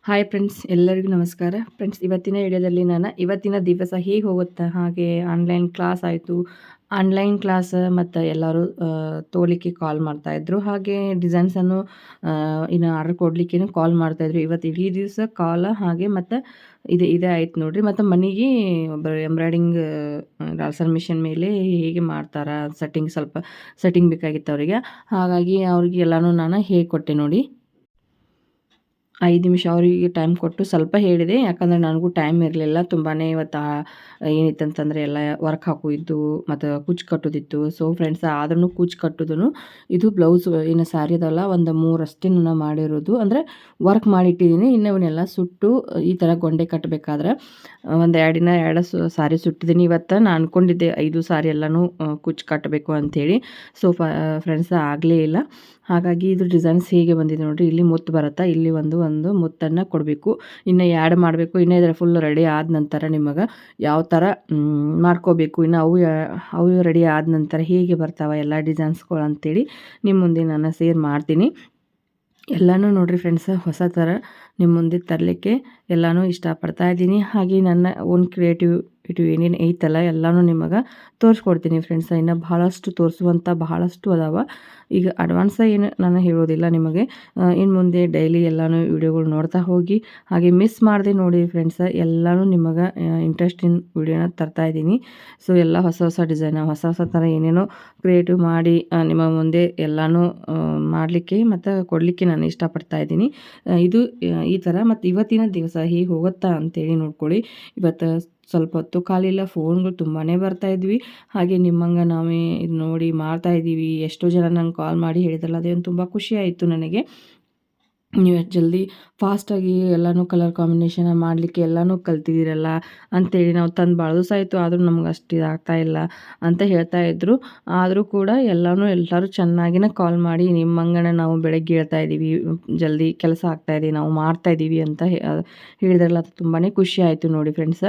Hi friends, ಎಲ್ಲರಿಗೂ ನಮಸ್ಕಾರ. Friends, ಇವತ್ತಿನ ವಿಡಿಯೋದಲ್ಲಿ ನಾನು ಇವತ್ತಿನ ದಿವಸ ಹೇಗೆ ಹೋಗುತ್ತಾ, ಹಾಗೆ ಆನ್ಲೈನ್ ಕ್ಲಾಸ್ ಆಯಿತು. ಆನ್ಲೈನ್ ಕ್ಲಾಸ್ ಮತ್ತು ಎಲ್ಲರೂ ತೊಗೊಳ್ಳಿಕ್ಕೆ ಕಾಲ್ ಮಾಡ್ತಾಯಿದ್ರು. ಹಾಗೆ ಡಿಸೈನ್ಸನ್ನು ಇನ್ನು ಆರ್ಡರ್ ಕೊಡಲಿಕ್ಕೇನು ಕಾಲ್ ಮಾಡ್ತಾಯಿದ್ರು. ಇವತ್ತು ಇಡೀ ದಿವಸ ಕಾಲ್ ಹಾಗೆ ಮತ್ತು ಇದೇ ಆಯ್ತು ನೋಡಿರಿ. ಮತ್ತು ಮನೆಗೆ ಒಬ್ಬರು ಎಂಬ್ರಾಯ್ಡಿಂಗ್ ರಾಲ್ಸನ್ ಮಿಷನ್ ಮೇಲೆ ಹೇಗೆ ಮಾಡ್ತಾರೆ ಸ್ವಲ್ಪ ಸೆಟ್ಟಿಂಗ್ ಬೇಕಾಗಿತ್ತು ಅವರಿಗೆ. ಹಾಗಾಗಿ ಅವ್ರಿಗೆ ಎಲ್ಲನೂ ನಾನು ಹೇಳಿಕೊಟ್ಟೆ ನೋಡಿ. 5 ನಿಮಿಷ ಅವರಿಗೆ ಟೈಮ್ ಕೊಟ್ಟು ಸ್ವಲ್ಪ ಹೇಳಿದೆ. ಯಾಕಂದರೆ ನನಗೂ ಟೈಮ್ ಇರಲಿಲ್ಲ. ತುಂಬಾ ಇವತ್ತು ಏನಿತ್ತಂತಂದರೆ ಎಲ್ಲ ವರ್ಕ್ ಹಾಕೋಯಿದ್ದು ಮತ್ತು ಕುಚ್ಚು ಕಟ್ಟೋದಿತ್ತು. ಸೊ ಫ್ರೆಂಡ್ಸ್, ಆದ್ರೂ ಕುಚ್ಚು ಕಟ್ಟೋದು ಇದು ಬ್ಲೌಸ್ ಇನ್ನು ಸ್ಯಾರಿ ಅದಲ್ಲ, ಒಂದು 3 ಅಷ್ಟೇ ನಾನು ಮಾಡಿರೋದು. ಅಂದರೆ ವರ್ಕ್ ಮಾಡಿಟ್ಟಿದ್ದೀನಿ. ಇನ್ನು ಇವನ್ನೆಲ್ಲ ಸುಟ್ಟು ಈ ಥರ ಗೊಂಡೆ ಕಟ್ಟಬೇಕಾದ್ರೆ ಒಂದು 2 ದಿನ 2 ಸಾರಿ ಸುಟ್ಟಿದ್ದೀನಿ. ಇವತ್ತು ನಾನು ಅಂದ್ಕೊಂಡಿದ್ದೆ 5 ಸಾರಿ ಎಲ್ಲನೂ ಕುಚ್ಚು ಕಟ್ಟಬೇಕು ಅಂಥೇಳಿ. ಸೊ ಫ್ರೆಂಡ್ಸ್, ಆಗಲೇ ಇಲ್ಲ. ಹಾಗಾಗಿ ಇದು ಡಿಸೈನ್ಸ್ ಹೇಗೆ ಬಂದಿದೆ ನೋಡಿರಿ. ಇಲ್ಲಿ ಮುತ್ತು ಬರುತ್ತಾ, ಇಲ್ಲಿ ಒಂದು ಮುತ್ತನ್ನು ಕೊಡಬೇಕು. ಇನ್ನು ಆ್ಯಡ್ ಮಾಡಬೇಕು. ಇನ್ನು ಇದರ ಫುಲ್ ರೆಡಿ ಆದ ನಂತರ ನಿಮಗೆ ಯಾವ ಥರ ಮಾಡ್ಕೋಬೇಕು, ಇನ್ನು ಅವು ರೆಡಿ ಆದ ನಂತರ ಹೇಗೆ ಬರ್ತಾವೆ ಎಲ್ಲ ಡಿಸೈನ್ಸ್ಗಳು ಅಂಥೇಳಿ ನಿಮ್ಮ ಮುಂದೆ ನಾನು ಶೇರ್ ಮಾಡ್ತೀನಿ. ಎಲ್ಲನೂ ನೋಡಿರಿ ಫ್ರೆಂಡ್ಸ್, ಹೊಸ ಥರ ನಿಮ್ಮ ಮುಂದೆ ತರಲಿಕ್ಕೆ ಎಲ್ಲನೂ ಇಷ್ಟಪಡ್ತಾ ಇದ್ದೀನಿ. ಹಾಗೆ ನನ್ನ ಓನ್ ಕ್ರಿಯೇಟಿವಿಟಿ ಏನೇನು ಐತಲ್ಲ ಎಲ್ಲನೂ ನಿಮಗೆ ತೋರಿಸ್ಕೊಡ್ತೀನಿ ಫ್ರೆಂಡ್ಸ್. ಇನ್ನು ಬಹಳಷ್ಟು ಅದಾವ. ಈಗ ಅಡ್ವಾನ್ಸ ಏನು ನಾನು ಹೇಳೋದಿಲ್ಲ ನಿಮಗೆ. ಇನ್ನು ಮುಂದೆ ಡೈಲಿ ಎಲ್ಲನೂ ವಿಡಿಯೋಗಳು ನೋಡ್ತಾ ಹೋಗಿ. ಹಾಗೆ ಮಿಸ್ ಮಾಡದೆ ನೋಡಿ ಫ್ರೆಂಡ್ಸ್, ಎಲ್ಲನೂ ನಿಮಗೆ ಇಂಟ್ರೆಸ್ಟಿನ ವಿಡಿಯೋನ ತರ್ತಾಯಿದ್ದೀನಿ. ಸೊ ಎಲ್ಲ ಹೊಸ ಡಿಸೈನ್, ಹೊಸ ಥರ ಏನೇನೋ ಕ್ರಿಯೇಟಿವ್ ಮಾಡಿ ನಿಮ್ಮ ಮುಂದೆ ಎಲ್ಲನೂ ಮಾಡಲಿಕ್ಕೆ ಮತ್ತು ಕೊಡಲಿಕ್ಕೆ ನಾನು ಇಷ್ಟಪಡ್ತಾ ಇದ್ದೀನಿ. ಇದು ಈ ಥರ. ಮತ್ತು ಇವತ್ತಿನ ದಿವಸ ಹೇಗೆ ಹೋಗುತ್ತಾ ಅಂತೇಳಿ ನೋಡ್ಕೊಳ್ಳಿ. ಇವತ್ತು ಸ್ವಲ್ಪ ಹೊತ್ತು ಕಾಲಿಲ್ಲ, ಫೋನ್ಗಳು ತುಂಬಾ ಬರ್ತಾಯಿದ್ವಿ. ಹಾಗೆ ನಿಮ್ಮಂಗೆ ನಾವೇ ಇದು ನೋಡಿ ಮಾಡ್ತಾಯಿದ್ದೀವಿ. ಎಷ್ಟೋ ಜನ ನಂಗೆ ಕಾಲ್ ಮಾಡಿ ಹೇಳಿದ್ರಲ್ಲ, ಅದೇನು ತುಂಬ ಖುಷಿ ಆಯಿತು ನನಗೆ. ನೀವು ಎಷ್ಟು ಜಲ್ದಿ ಫಾಸ್ಟಾಗಿ ಎಲ್ಲನೂ ಕಲರ್ ಕಾಂಬಿನೇಷನ್ ಮಾಡಲಿಕ್ಕೆ ಎಲ್ಲನೂ ಕಲ್ತಿದ್ದೀರಲ್ಲ ಅಂಥೇಳಿ. ನಾವು ತಂದು ಭಾಳ ದಿವಸ ಆಯಿತು, ಆದರೂ ನಮ್ಗೆ ಅಷ್ಟು ಇದಾಗ್ತಾಯಿಲ್ಲ ಅಂತ ಹೇಳ್ತಾಯಿದ್ರು. ಆದರೂ ಕೂಡ ಎಲ್ಲರೂ ಚೆನ್ನಾಗಿನೇ ಕಾಲ್ ಮಾಡಿ ನಿಮ್ಮಂಗನ ನಾವು ಬೆಳಗ್ಗೆ ಹೇಳ್ತಾಯಿದ್ದೀವಿ, ಜಲ್ದಿ ಕೆಲಸ ಆಗ್ತಾಯಿದೆ, ನಾವು ಮಾಡ್ತಾಯಿದ್ದೀವಿ ಅಂತ ಹೇಳಿದ್ರಲ್ಲ. ಅದು ತುಂಬಾ ಖುಷಿ ಆಯಿತು ನೋಡಿ ಫ್ರೆಂಡ್ಸ್.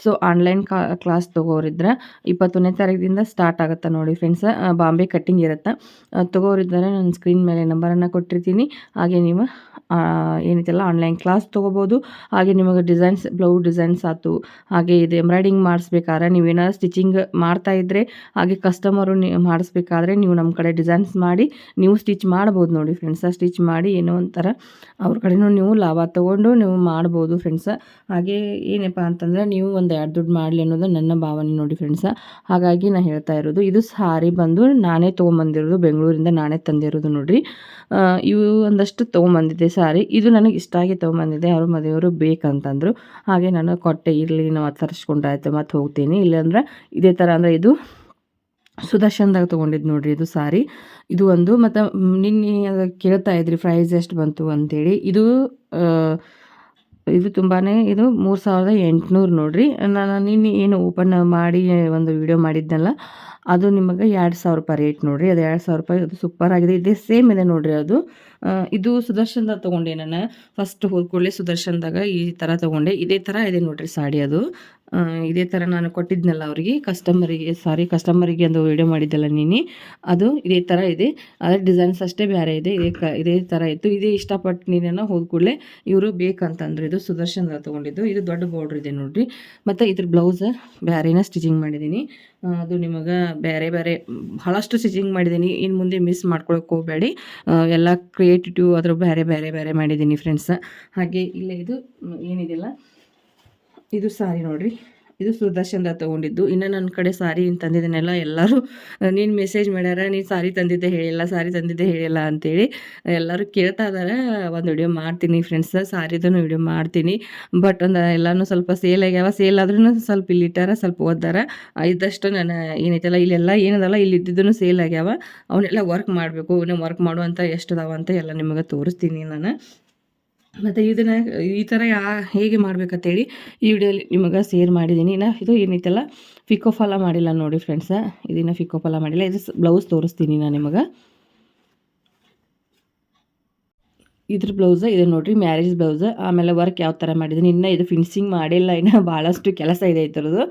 ಸೊ ಆನ್ಲೈನ್ ಕ್ಲಾಸ್ ತೊಗೋರಿದ್ರೆ 21ನೇ ತಾರೀಕಿಂದ ಸ್ಟಾರ್ಟ್ ಆಗುತ್ತೆ ನೋಡಿ ಫ್ರೆಂಡ್ಸ್. ಬಾಂಬೆ ಕಟ್ಟಿಂಗ್ ಇರುತ್ತೆ. ತೊಗೋರಿದ್ದಾರೆ ನನ್ನ ಸ್ಕ್ರೀನ್ ಮೇಲೆ ನಂಬರನ್ನು ಕೊಟ್ಟಿರ್ತೀನಿ. ಹಾಗೆ ನೀವು ಏನಿದೆಲ್ಲ ಆನ್ಲೈನ್ ಕ್ಲಾಸ್ ತೊಗೋಬೋದು. ಹಾಗೆ ನಿಮಗೆ ಬ್ಲೌಸ್ ಡಿಸೈನ್ಸ್ ಆಯ್ತು, ಹಾಗೆ ಇದು ಎಂಬ್ರಾಯ್ಡಿಂಗ್ ಮಾಡಿಸ್ಬೇಕಾದ್ರೆ ನೀವೇನಾದ್ರು ಸ್ಟಿಚಿಂಗ್ ಮಾಡ್ತಾಯಿದ್ರೆ, ಹಾಗೆ ಕಸ್ಟಮರು ಮಾಡಿಸ್ಬೇಕಾದ್ರೆ ನೀವು ನಮ್ಮ ಕಡೆ ಡಿಸೈನ್ಸ್ ಮಾಡಿ ನೀವು ಸ್ಟಿಚ್ ಮಾಡ್ಬೋದು ನೋಡಿ ಫ್ರೆಂಡ್ಸ. ಸ್ಟಿಚ್ ಮಾಡಿ ಏನೋ ಒಂಥರ ಅವ್ರ ಕಡೆನೂ ನೀವು ಲಾಭ ತೊಗೊಂಡು ನೀವು ಮಾಡ್ಬೋದು ಫ್ರೆಂಡ್ಸ. ಹಾಗೆ ಏನಪ್ಪ ಅಂತಂದರೆ ನೀವು ಒಂದು 2 ದುಡ್ಡು ಮಾಡಲಿ ಅನ್ನೋದು ನನ್ನ ಭಾವನೆ ನೋಡಿ ಫ್ರೆಂಡ್ಸ. ಹಾಗಾಗಿ ನಾನು ಹೇಳ್ತಾ ಇರೋದು, ಇದು ಸಾರಿ ಬಂದು ನಾನೇ ತೊಗೊಂಬಂದಿರೋದು, ಬೆಂಗಳೂರಿಂದ ನಾನೇ ತಂದಿರೋದು ನೋಡಿರಿ. ಇವು ಒಂದಷ್ಟು ತೊಗೊಂಬಂದಿದ್ದೆ ಸಾರಿ. ಇದು ನನಗೆ ಇಷ್ಟ ಆಗಿ ತೊಗೊಂಬಂದಿದ್ದೆ. ಅವರು ಮದುವೆಯವರು ಬೇಕಂತಂದರು. ಹಾಗೆ ನಾನು ಕೊಟ್ಟೆ, ಇರಲಿ ನಾವು ತರಿಸ್ಕೊಂಡ್ರಾಯ್ತು ಮತ್ತು ಹೋಗ್ತೀನಿ. ಇಲ್ಲಾಂದ್ರೆ ಇದೇ ಥರ ಅಂದರೆ ಇದು ಸುದರ್ಶನ್ದಾಗ ತೊಗೊಂಡಿದ್ದು ನೋಡಿರಿ ಇದು ಸಾರಿ. ಇದು ಒಂದು. ಮತ್ತು ನಿನ್ನೆ ಕೇಳ್ತಾ ಇದ್ರಿ ಪ್ರೈಸ್ ಎಷ್ಟು ಬಂತು ಅಂತೇಳಿ. ಇದು ತುಂಬಾ ಇದು 3800 ನೋಡಿರಿ. ನಾನು ನಿನ್ನೆ ಏನು ಓಪನ್ ಮಾಡಿ ಒಂದು ವಿಡಿಯೋ ಮಾಡಿದ್ನಲ್ಲ, ಅದು ನಿಮಗೆ 2000 ರೂಪಾಯಿ ರೇಟ್ ನೋಡಿರಿ. ಅದು 2000 ರೂಪಾಯಿ. ಅದು ಸೂಪರ್ ಆಗಿದೆ. ಇದೇ ಸೇಮ್ ಇದೆ ನೋಡಿರಿ. ಇದು ಸುದರ್ಶನ್ದಾಗ ತೊಗೊಂಡೆ ನಾನು. ಫಸ್ಟ್ ಹೋದ ಕೂಡಲೇ ಸುದರ್ಶನ್ದಾಗ ಈ ಥರ ತೊಗೊಂಡೆ. ಇದೇ ಥರ ಇದೆ ನೋಡಿರಿ ಸಾಡಿ. ಅದು ಇದೇ ಥರ ನಾನು ಕೊಟ್ಟಿದ್ನಲ್ಲ ಅವರಿಗೆ, ಕಸ್ಟಮರಿಗೆ ಒಂದು ವಿಡಿಯೋ ಮಾಡಿದ್ದಲ್ಲ ನೀನು, ಅದು ಇದೇ ಥರ ಇದೆ. ಅದೇ ಡಿಸೈನ್ಸ್ ಅಷ್ಟೇ ಬೇರೆ ಇದೆ. ಇದೇ ಥರ ಇತ್ತು. ಇದೇ ಇಷ್ಟಪಟ್ಟು ನೀನು ಹೋದ ಕೂಡಲೇ ಇವರು ಬೇಕಂತಂದ್ರೆ ಇದು ಸುದರ್ಶನ್ದಾಗ ತೊಗೊಂಡಿದ್ದು. ಇದು ದೊಡ್ಡ ಬಾರ್ಡ್ರ್ ಇದೆ ನೋಡಿರಿ. ಮತ್ತು ಇದ್ರ ಬ್ಲೌಸ್ ಬೇರೆನೇ ಸ್ಟಿಚಿಂಗ್ ಮಾಡಿದ್ದೀನಿ. ಅದು ನಿಮಗೆ ಬೇರೆ ಭಾಳಷ್ಟು ಸ್ಟಿಚಿಂಗ್ ಮಾಡಿದ್ದೀನಿ. ಇನ್ನು ಮುಂದೆ ಮಿಸ್ ಮಾಡ್ಕೊಳಕ್ಕೆ ಹೋಗಬೇಡಿ. ಎಲ್ಲ ಕ್ರಿಯೇಟಿವ್ ಅದ್ರ ಬೇರೆ ಮಾಡಿದ್ದೀನಿ ಫ್ರೆಂಡ್ಸ. ಹಾಗೆ ಇಲ್ಲೇ ಇದು ಏನಿದೆಯಲ್ಲ, ಇದು ಸಾರಿ ನೋಡಿರಿ. ಇದು ಸುದರ್ಶನ್ದಾಗ ತೊಗೊಂಡಿದ್ದು. ಇನ್ನು ನನ್ನ ಕಡೆ ಸಾರಿ ತಂದಿದ್ದೇನೆಲ್ಲ ಎಲ್ಲರೂ ನೀನು ಮೆಸೇಜ್ ಮಾಡ್ಯಾರ, ನೀನು ಸಾರಿ ತಂದಿದ್ದೆ ಹೇಳಿಲ್ಲ ಅಂತೇಳಿ ಎಲ್ಲರೂ ಕೇಳ್ತಾ ಇದ್ದಾರೆ. ಒಂದು ವಿಡಿಯೋ ಮಾಡ್ತೀನಿ ಫ್ರೆಂಡ್ಸ್, ಸಾರಿದೂ ವಿಡಿಯೋ ಮಾಡ್ತೀನಿ. ಬಟ್ ಎಲ್ಲನೂ ಸ್ವಲ್ಪ ಸೇಲ್ ಆಗ್ಯಾವ. ಸೇಲ್ ಆದ್ರೂ ಸ್ವಲ್ಪ ಇಲ್ಲಿಟ್ಟಾರ, ಸ್ವಲ್ಪ ಓದ್ದಾರ. ಇದ್ದಷ್ಟು ನಾನು ಏನೈತಲ್ಲ ಇಲ್ಲೆಲ್ಲ ಏನದಲ್ಲ ಇಲ್ಲಿ ಇದ್ದಿದ್ದೂ ಸೇಲ್ ಆಗ್ಯಾವ. ಅವನ್ನೆಲ್ಲ ವರ್ಕ್ ಮಾಡಬೇಕು. ವರ್ಕ್ ಮಾಡುವಂಥ ಎಷ್ಟು ಅದಾವ ಅಂತ ಎಲ್ಲ ನಿಮಗೆ ತೋರಿಸ್ತೀನಿ ನಾನು. ಮತ್ತು ಇದನ್ನು ಈ ಥರ ಹೇಗೆ ಮಾಡ್ಬೇಕಂತೇಳಿ ಈ ವಿಡಿಯೋಲಿ ನಿಮಗೆ ಶೇರ್ ಮಾಡಿದ್ದೀನಿ. ಇದು ಏನೈತಲ್ಲ ಪಿಕೋ ಫಾಲ ಮಾಡಿಲ್ಲ ನೋಡಿ ಫ್ರೆಂಡ್ಸ. ಇದನ್ನು ಪಿಕೋ ಫಾಲ ಮಾಡಿಲ್ಲ. ಇದು ಬ್ಲೌಸ್ ತೋರಿಸ್ತೀನಿ ನಾನು ನಿಮಗೆ. ಇದ್ರ ಬ್ಲೌಸ್ ಇದೆ ನೋಡಿರಿ, ಮ್ಯಾರೇಜ್ ಬ್ಲೌಸ್. ಆಮೇಲೆ ವರ್ಕ್ ಯಾವ ಥರ ಮಾಡಿದ್ದೀನಿ. ಇನ್ನು ಇದು ಫಿನಿಶಿಂಗ್ ಮಾಡಿಲ್ಲ, ಇನ್ನು ಭಾಳಷ್ಟು ಕೆಲಸ ಇದೆ ಇದ್ರದ್ದು.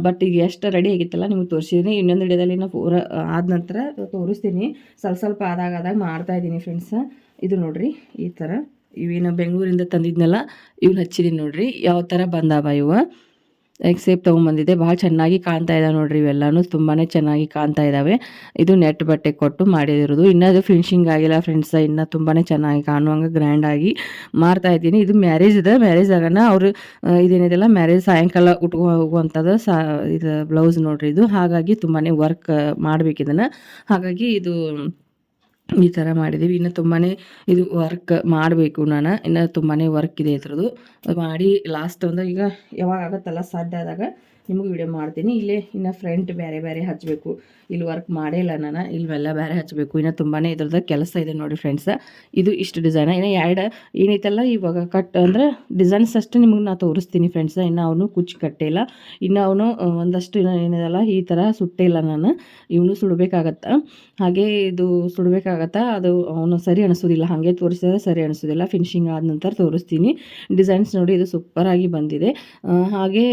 ಬಟ್ ಈಗ ಎಷ್ಟು ರೆಡಿ ಆಗಿತ್ತಲ್ಲ ನಿಮಗೆ ತೋರಿಸಿದ್ದೀನಿ. ಇನ್ನೊಂದು ವಿಡಿಯೋದಲ್ಲಿ ನಾನು ಪೂರ ಆದ ನಂತರ ತೋರಿಸ್ತೀನಿ. ಸ್ವಲ್ಪ ಆದಾಗ ಮಾಡ್ತಾಯಿದ್ದೀನಿ ಫ್ರೆಂಡ್ಸ. ಇದು ನೋಡಿರಿ ಈ ಥರ ಇವೇನು ಬೆಂಗಳೂರಿಂದ ತಂದಿದ್ನಲ್ಲ ಇವ್ನ ಹಚ್ಚಿದೀನಿ ನೋಡ್ರಿ ಯಾವ ಥರ ಬಂದಾವ ಇವು. ಸೇಬ್ ತೊಗೊಂಬಂದಿದ್ದೆ. ಭಾಳ ಚೆನ್ನಾಗಿ ಕಾಣ್ತಾ ಇದಾವೆ ನೋಡ್ರಿ ಇವೆಲ್ಲನೂ ತುಂಬಾ ಚೆನ್ನಾಗಿ ಕಾಣ್ತಾ ಇದ್ದಾವೆ. ಇದು ನೆಟ್ ಬಟ್ಟೆ ಕೊಟ್ಟು ಮಾಡಿದಿರೋದು. ಇನ್ನೂ ಅದು ಫಿನಿಶಿಂಗ್ ಆಗಿಲ್ಲ ಫ್ರೆಂಡ್ಸ್. ಇನ್ನೂ ತುಂಬಾ ಚೆನ್ನಾಗಿ ಕಾಣುವಂಗೆ ಗ್ರ್ಯಾಂಡಾಗಿ ಮಾಡ್ತಾ ಇದ್ದೀನಿ. ಇದು ಮ್ಯಾರೇಜ್ ಇದೆ. ಮ್ಯಾರೇಜ್ ಆಗೋಣ ಅವರು ಇದೇನಿದೆಲ್ಲ ಮ್ಯಾರೇಜ್ ಸಾಯಂಕಾಲ ಉಟ್ಕೊ ಹೋಗುವಂಥದ್ದು ಇದು ಬ್ಲೌಸ್ ನೋಡ್ರಿ ಇದು. ಹಾಗಾಗಿ ತುಂಬಾ ವರ್ಕ್ ಮಾಡ್ಬೇಕು ಇದನ್ನು. ಹಾಗಾಗಿ ಇದು ಈ ಥರ ಮಾಡಿದ್ದೀವಿ. ಇನ್ನು ತುಂಬಾ ಇದು ವರ್ಕ್ ಮಾಡಬೇಕು ನಾನು. ಇನ್ನು ತುಂಬಾ ವರ್ಕ್ ಇದೆ ಇದ್ರದ್ದು. ಮಾಡಿ ಲಾಸ್ಟ್ ಒಂದು ಈಗ ಯಾವಾಗ ಆಗುತ್ತಲ್ಲ ಸಾಧ್ಯ ಆದಾಗ ನಿಮಗೆ ವಿಡಿಯೋ ಮಾಡ್ತೀನಿ. ಇಲ್ಲೇ ಇನ್ನು ಫ್ರಂಟ್ ಬೇರೆ ಬೇರೆ ಹಚ್ಚಬೇಕು. ಇಲ್ಲಿ ವರ್ಕ್ ಮಾಡೇ ಇಲ್ಲ ನಾನು. ಇಲ್ಲೆಲ್ಲ ಬೇರೆ ಹಚ್ಚಬೇಕು. ಇನ್ನು ತುಂಬಾ ಇದ್ರದ್ದು ಕೆಲಸ ಇದೆ ನೋಡಿ ಫ್ರೆಂಡ್ಸ್. ಇದು ಇಷ್ಟು ಡಿಸೈನ. ಇನ್ನು ಎರಡು ಏನೈತಲ್ಲ ಇವಾಗ ಕಟ್ ಅಂದರೆ ಡಿಸೈನ್ಸ್ ಅಷ್ಟು ನಿಮಗೆ ನಾನು ತೋರಿಸ್ತೀನಿ ಫ್ರೆಂಡ್ಸ್. ಇನ್ನು ಅವನು ಕುಚ್ಚು ಕಟ್ಟಿಲ್ಲ. ಇನ್ನು ಅವನು ಒಂದಷ್ಟು ಏನಿದೆಲ್ಲ ಈ ಥರ ಸುಟ್ಟೇ ಇಲ್ಲ ನಾನು. ಇವನು ಸುಡಬೇಕಾಗತ್ತೆ. ಹಾಗೆ ಇದು ಸುಡಬೇಕಾಗತ್ತಾ ಅದು ಅವನು ಸರಿ ಅನಿಸೋದಿಲ್ಲ. ಹಾಗೆ ತೋರಿಸಿದ್ರೆ ಸರಿ ಅನಿಸೋದಿಲ್ಲ. ಫಿನಿಶಿಂಗ್ ಆದ ನಂತರ ತೋರಿಸ್ತೀನಿ. ಡಿಸೈನ್ಸ್ ನೋಡಿ ಇದು ಸೂಪರಾಗಿ ಬಂದಿದೆ. ಹಾಗೆ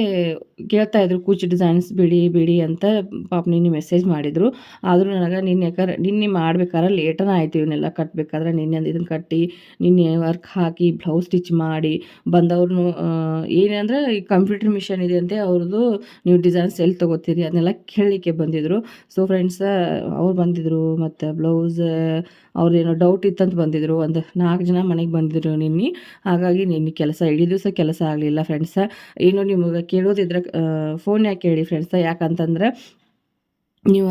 ಕೇಳ್ತಾ ಇದ್ರು ಕುಚ್ ಡಿಸೈನ್ಸ್ ಬಿಡಿ ಅಂತ ಪಾಪ ನಿನ್ನೆ ಮೆಸೇಜ್ ಮಾಡಿದರು. ಆದರೂ ನನಗೆ ನಿನ್ನೆ ಮಾಡ್ಬೇಕಾದ್ರೆ ಲೇಟನ ಆಯಿತು. ಇವನ್ನೆಲ್ಲ ಕಟ್ಟಬೇಕಾದ್ರೆ ನಿನ್ನೆ ಇದನ್ನು ಕಟ್ಟಿ ನಿನ್ನೆ ವರ್ಕ್ ಹಾಕಿ ಬ್ಲೌಸ್ ಸ್ಟಿಚ್ ಮಾಡಿ ಬಂದವ್ರನ್ನು ಏನಂದ್ರೆ ಈ ಕಂಪ್ಯೂಟರ್ ಮಿಷನ್ ಇದೆ ಅಂತೆ ಅವ್ರದ್ದು. ನೀವು ಡಿಸೈನ್ಸ್ ಎಲ್ಲಿ ತೊಗೋತೀರಿ ಅದನ್ನೆಲ್ಲ ಕೇಳಲಿಕ್ಕೆ ಬಂದಿದ್ದರು. ಸೊ ಫ್ರೆಂಡ್ಸ್ ಅವ್ರು ಬಂದಿದ್ದರು ಮತ್ತು ಬ್ಲೌಸ್ ಅವ್ರದ್ದೇನೋ ಡೌಟ್ ಇತ್ತಂತ ಬಂದಿದ್ದರು. ಒಂದು 4 ಜನ ಮನೆಗೆ ಬಂದಿದ್ರು ನಿನ್ನೆ. ಹಾಗಾಗಿ ನಿನ್ನೆ ಕೆಲಸ ಇಡೀ ದಿವಸ ಕೆಲಸ ಆಗಲಿಲ್ಲ ಫ್ರೆಂಡ್ಸ. ಏನು ನಿಮಗೆ ಕೇಳೋದಿದ್ರೆ ಫೋನ್ ಯಾಕೆ ಕೇಳಿ ಫ್ರೆಂಡ್ಸ. ಯಾಕಂತಂದ್ರೆ ನೀವು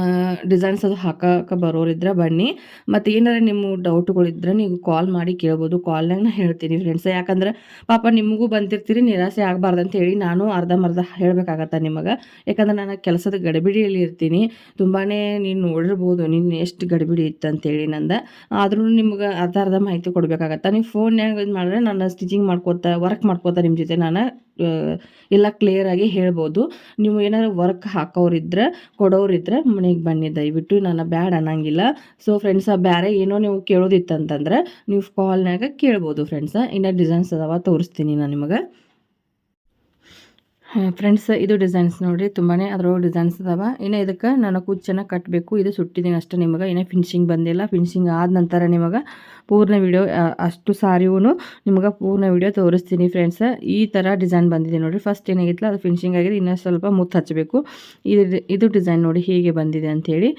ಡಿಸೈನ್ಸ್ ಅದು ಹಾಕಕ್ಕೆ ಬರೋರಿದ್ರೆ ಬನ್ನಿ. ಮತ್ತು ಏನಾರ ನಿಮ್ಮ ಡೌಟ್ಗಳಿದ್ರೆ ನೀವು ಕಾಲ್ ಮಾಡಿ ಕೇಳ್ಬೋದು. ಕಾಲ್ನಾಗ ನಾನು ಹೇಳ್ತೀನಿ ಫ್ರೆಂಡ್ಸ್. ಯಾಕಂದ್ರೆ ಪಾಪ ನಿಮಗೂ ಬಂದಿರ್ತೀರಿ, ನಿರಾಸೆ ಆಗಬಾರ್ದು ಅಂತ ಹೇಳಿ ನಾನು ಅರ್ಧಂಬರ್ಧ ಹೇಳಬೇಕಾಗತ್ತೆ ನಿಮಗೆ. ಯಾಕಂದ್ರೆ ನಾನು ಕೆಲಸದ ಗಡಿಬಿಡಿಯಲ್ಲಿ ಇರ್ತೀನಿ. ತುಂಬಾ ನೀನು ನೋಡಿರ್ಬೋದು ನಿನ್ನೆ ಎಷ್ಟು ಗಡಿಬಿಡಿ ಇತ್ತು ಅಂತೇಳಿ ನಂದು. ಆದ್ರೂ ನಿಮ್ಗೆ ಅರ್ಧ ಮಾಹಿತಿ ಕೊಡಬೇಕಾಗತ್ತೆ. ನೀವು ಫೋನ್ಯಾಗ ಇದು ಮಾಡಿದ್ರೆ ನಾನು ಸ್ಟಿಚಿಂಗ್ ವರ್ಕ್ ಮಾಡ್ಕೋತಾ ನಿಮ್ಮ ಜೊತೆ ನಾನು ಎಲ್ಲ ಕ್ಲಿಯರಾಗಿ ಹೇಳ್ಬೋದು. ನೀವು ಏನಾದ್ರು ವರ್ಕ್ ಹಾಕೋರಿದ್ರೆ ಕೊಡೋರಿದ್ರೆ ಮನೆಗೆ ಬನ್ನಿ ದಯವಿಟ್ಟು. ನಾನು ಬ್ಯಾಡ್ ಅನ್ನಂಗಿಲ್ಲ. ಸೊ ಫ್ರೆಂಡ್ಸ ಬೇರೆ ಏನೋ ನೀವು ಕೇಳೋದಿತ್ತಂತಂದ್ರೆ ನೀವು ಕಾಲ್ನಾಗ ಕೇಳ್ಬೋದು ಫ್ರೆಂಡ್ಸ. ಇನ್ನು ಡಿಸೈನ್ಸ್ ಅದಾವ ತೋರಿಸ್ತೀನಿ ನಾನು ನಿಮಗೆ. ಫ್ರೆಂಡ್ಸ್ ಇದು ಡಿಸೈನ್ಸ್ ನೋಡಿರಿ ತುಂಬಾ ಅದ್ರೊಳಗೆ ಡಿಸೈನ್ಸ್ ಅದಾವ. ಇನ್ನು ಇದಕ್ಕೆ ನಾನು ಕುಚ್ಚನ್ನು ಕಟ್ಟಬೇಕು. ಇದು ಸುಟ್ಟಿದ್ದೀನಿ ಅಷ್ಟೇ ನಿಮಗೆ. ಇನ್ನೂ ಫಿನಿಶಿಂಗ್ ಬಂದಿಲ್ಲ. ಫಿನಿಶಿಂಗ್ ಆದ ನಂತರ ನಿಮಗೆ ಪೂರ್ಣ ವಿಡಿಯೋ ಅಷ್ಟು ಸಾರಿಗೂ ನಿಮಗೆ ಪೂರ್ಣ ವಿಡಿಯೋ ತೋರಿಸ್ತೀನಿ ಫ್ರೆಂಡ್ಸ್. ಈ ಥರ ಡಿಸೈನ್ ಬಂದಿದೆ ನೋಡಿರಿ. ಫಸ್ಟ್ ಏನಾಗಿತ್ತಲ್ಲ ಅದು ಫಿನಿಶಿಂಗ್ ಆಗಿದೆ. ಇನ್ನೂ ಸ್ವಲ್ಪ ಮುತ್ತು ಹಚ್ಚಬೇಕು. ಇದು ಡಿಸೈನ್ ನೋಡಿ ಹೇಗೆ ಬಂದಿದೆ ಅಂಥೇಳಿ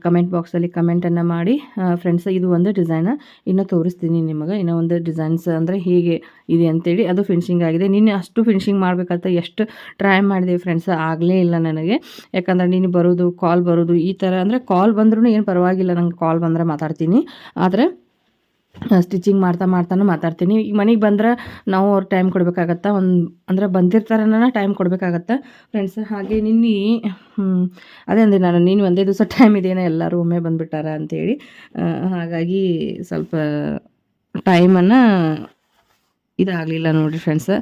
ಕಮೆಂಟ್ ಬಾಕ್ಸಲ್ಲಿ ಕಮೆಂಟನ್ನು ಮಾಡಿ ಫ್ರೆಂಡ್ಸ್. ಇದು ಒಂದು ಡಿಸೈನ ಇನ್ನೂ ತೋರಿಸ್ತೀನಿ ನಿಮಗೆ. ಇನ್ನೂ ಒಂದು ಡಿಸೈನ್ಸ್ ಅಂದರೆ ಹೇಗೆ ಇದೆ ಅಂತೇಳಿ ಅದು ಫಿನಿಶಿಂಗ್ ಆಗಿದೆ. ನಿನ್ನೆ ಅಷ್ಟು ಫಿನಿಶಿಂಗ್ ಮಾಡಬೇಕಂತ ಎಷ್ಟು ಟ್ರೈ ಮಾಡಿದೆ ಫ್ರೆಂಡ್ಸ್, ಆಗಲೇ ಇಲ್ಲ ನನಗೆ. ಯಾಕಂದರೆ ನೀನು ಕಾಲ್ ಬರೋದು ಈ ಥರ ಅಂದರೆ ಕಾಲ್ ಬಂದ್ರೂ ಏನು ಪರವಾಗಿಲ್ಲ, ನಂಗೆ ಕಾಲ್ ಬಂದರೆ ಮಾತಾಡ್ತೀನಿ. ಆದರೆ ಸ್ಟಿಚಿಂಗ್ ಮಾಡ್ತಾನೆ ಮಾತಾಡ್ತೀನಿ. ಈಗ ಮನೆಗೆ ಬಂದ್ರೆ ನಾವು ಅವ್ರ ಟೈಮ್ ಕೊಡಬೇಕಾಗತ್ತೆ. ಅಂದರೆ ಬಂದಿರ್ತಾರನ ಟೈಮ್ ಕೊಡಬೇಕಾಗತ್ತೆ ಫ್ರೆಂಡ್ಸ್. ಹಾಗೆ ನಿನ್ನೆ ಅದೇ ಅಂದೆ ನಾನು, ನೀನು ಒಂದೇ ದಿವಸ ಟೈಮ್ ಇದೇನೋ ಎಲ್ಲರೂ ಒಮ್ಮೆ ಬಂದುಬಿಟ್ಟಾರ ಅಂಥೇಳಿ. ಹಾಗಾಗಿ ಸ್ವಲ್ಪ ಟೈಮನ್ನು ಇದಾಗಲಿಲ್ಲ ನೋಡಿರಿ ಫ್ರೆಂಡ್ಸ್.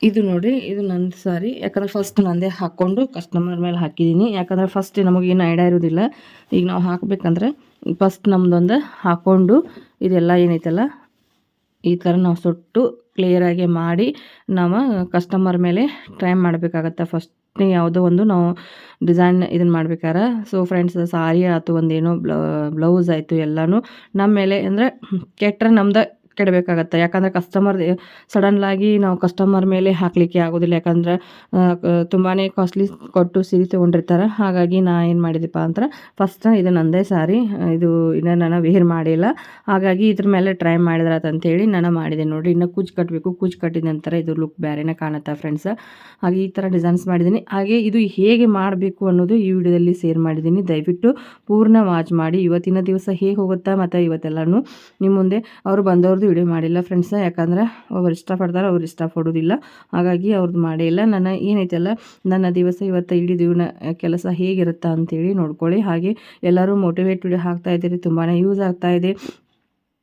ಇದು ನೋಡಿ ಇದು ನಂದು ಸಾರಿ. ಯಾಕಂದರೆ ಫಸ್ಟ್ ನಂದೇ ಹಾಕ್ಕೊಂಡು ಕಸ್ಟಮರ್ ಮೇಲೆ ಹಾಕಿದ್ದೀನಿ. ಯಾಕಂದರೆ ಫಸ್ಟ್ ನಮಗೇನು ಐಡಿಯಾ ಇರೋದಿಲ್ಲ. ಈಗ ನಾವು ಹಾಕಬೇಕಂದ್ರೆ ಫಸ್ಟ್ ನಮ್ಮದೊಂದು ಹಾಕ್ಕೊಂಡು ಇದೆಲ್ಲ ಏನೈತಲ್ಲ ಈ ಥರ ನಾವು ಸುಟ್ಟು ಕ್ಲಿಯರಾಗಿ ಮಾಡಿ ನಾವು ಕಸ್ಟಮರ್ ಮೇಲೆ ಟ್ರೈ ಮಾಡಬೇಕಾಗತ್ತೆ. ಫಸ್ಟ್ನೇ ಯಾವುದೋ ಒಂದು ನಾವು ಡಿಸೈನ್ ಇದನ್ನು ಮಾಡ್ಬೇಕಾರೆ. ಸೊ ಫ್ರೆಂಡ್ಸ್ ಸಾರಿ ಆಯಿತು, ಒಂದೇನೋ ಬ್ಲೌಸ್ ಆಯಿತು, ಎಲ್ಲನೂ ನಮ್ಮ ಮೇಲೆ ಅಂದರೆ ಕೆಟ್ಟರೆ ನಮ್ದು ಕೆಡಬೇಕಾಗತ್ತೆ. ಯಾಕಂದರೆ ಸಡನ್ಲಾಗಿ ನಾವು ಕಸ್ಟಮರ್ ಮೇಲೆ ಹಾಕಲಿಕ್ಕೆ ಆಗೋದಿಲ್ಲ. ಯಾಕಂದ್ರೆ ತುಂಬಾ ಕಾಸ್ಟ್ಲಿ ಕೊಟ್ಟು ಸೀರೆ ತೊಗೊಂಡಿರ್ತಾರೆ. ಹಾಗಾಗಿ ನಾ ಏನು ಮಾಡಿದೆಪ್ಪ ಅಂದ್ರೆ ಫಸ್ಟ್ ಇದು ನಂದೇ ಸಾರಿ, ಇದು ಇನ್ನೂ ನಾನು ವೇರ್ ಮಾಡಿಲ್ಲ. ಹಾಗಾಗಿ ಇದ್ರ ಮೇಲೆ ಟ್ರೈ ಮಾಡಿದ್ರಂತೇಳಿ ನಾನು ಮಾಡಿದೆ ನೋಡಿರಿ. ಇನ್ನು ಕುಚ್ಚು ಕಟ್ಟಬೇಕು. ಕುಚ್ಚು ಕಟ್ಟಿದ ನಂತರ ಇದು ಲುಕ್ ಬೇರೆನೇ ಕಾಣುತ್ತೆ ಫ್ರೆಂಡ್ಸ್. ಹಾಗೆ ಈ ಥರ ಡಿಸೈನ್ಸ್ ಮಾಡಿದ್ದೀನಿ. ಹಾಗೆ ಇದು ಹೇಗೆ ಮಾಡಬೇಕು ಅನ್ನೋದು ಈ ವಿಡಿಯೋದಲ್ಲಿ ಶೇರ್ ಮಾಡಿದ್ದೀನಿ. ದಯವಿಟ್ಟು ಪೂರ್ಣ ವಾಚ್ ಮಾಡಿ. ಇವತ್ತಿನ ದಿವಸ ಹೇಗೆ ಹೋಗುತ್ತಾ ಮತ್ತು ಇವತ್ತೆಲ್ಲನೂ ನಿಮ್ಮ ಮುಂದೆ ಅವರು ಬಂದವ್ರದ್ದು ವಿಡಿಯೋ ಮಾಡಿಲ್ಲ ಫ್ರೆಂಡ್ಸ್. ಯಾಕಂದ್ರೆ ಅವ್ರು ಇಷ್ಟಪಡ್ತಾರೆ, ಅವ್ರು ಇಷ್ಟಪಡೋದಿಲ್ಲ. ಹಾಗಾಗಿ ಅವ್ರದ್ದು ಮಾಡೇ ಇಲ್ಲ. ನನ್ನ ಏನೈತಲ್ಲ ನನ್ನ ದಿವಸ ಇವತ್ತು ಇಡೀ ದಿನ ಕೆಲಸ ಹೇಗಿರುತ್ತಾ ಅಂಥೇಳಿ ನೋಡ್ಕೊಳ್ಳಿ. ಹಾಗೆ ಎಲ್ಲರೂ ಮೋಟಿವೇಟ್ ವಿಡಿಯೋ ಹಾಕ್ತಾಯಿದ್ದೀರಿ, ತುಂಬಾ ಯೂಸ್ ಆಗ್ತಾಯಿದೆ.